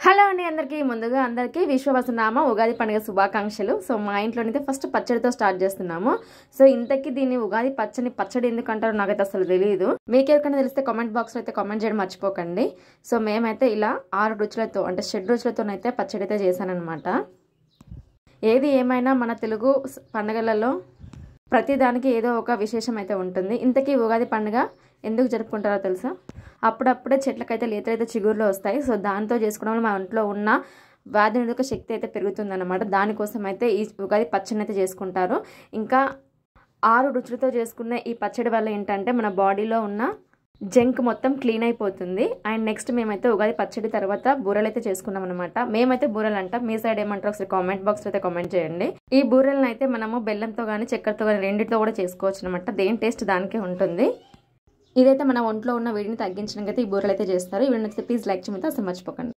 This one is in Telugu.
హలో అండి అందరికీ ముందుగా అందరికీ విశ్వవసునామ ఉగాది పండుగ శుభాకాంక్షలు. సో మా ఇంట్లోనైతే ఫస్ట్ పచ్చడితో స్టార్ట్ చేస్తున్నాము. సో ఇంతకీ దీన్ని ఉగాది పచ్చడి ఎందుకు అంటారో నాకైతే అసలు తెలియదు. మీకు ఎవరికైనా తెలిస్తే కామెంట్ బాక్స్లో అయితే కామెంట్ చేయడం మర్చిపోకండి. సో మేమైతే ఇలా 6 రుచులతో అంటే 7 రుచులతోనైతే పచ్చడి అయితే చేశానమాట. ఏది ఏమైనా మన తెలుగు పండుగలలో ప్రతిదానికి ఏదో ఒక విశేషం అయితే ఉంటుంది. ఇంతకీ ఉగాది పండుగ ఎందుకు జరుపుకుంటారో తెలుసా? అప్పుడప్పుడే చెట్లకైతే లేతైతే చిగురులో వస్తాయి. సో దాంతో చేసుకోవడం వల్ల మా ఇంట్లో ఉన్న వ్యాధి నిరోధక శక్తి అయితే పెరుగుతుందన్నమాట. దానికోసం అయితే ఈ ఉగాది పచ్చడిని అయితే చేసుకుంటారు. ఇంకా 6 రుచులతో చేసుకునే ఈ పచ్చడి వల్ల ఏంటంటే మన బాడీలో ఉన్న జంక్ మొత్తం క్లీన్ అయిపోతుంది. అండ్ నెక్స్ట్ మేమైతే ఉగాది పచ్చడి తర్వాత బూరెలు అయితే చేసుకున్నాం అనమాట. మేమైతే బూరెలు అంటాం, మీ సైడ్ ఏమంటారు ఒకసారి కామెంట్ బాక్స్లో అయితే కామెంట్ చేయండి. ఈ బూరెలను అయితే మనము బెల్లంతో కానీ చక్కెరతో కానీ రెండింటితో కూడా చేసుకోవచ్చు అనమాట. దేని టేస్ట్ దానికే ఉంటుంది. ఇదైతే మన ఒంట్లో ఉన్న వేడిని తగ్గించడానికి అయితే ఈ బూరెలు అయితే చేస్తారు. ఈ వీడియో నచ్చితే ప్లీజ్ లైక్ చేయమని అసలు మర్చిపోకండి.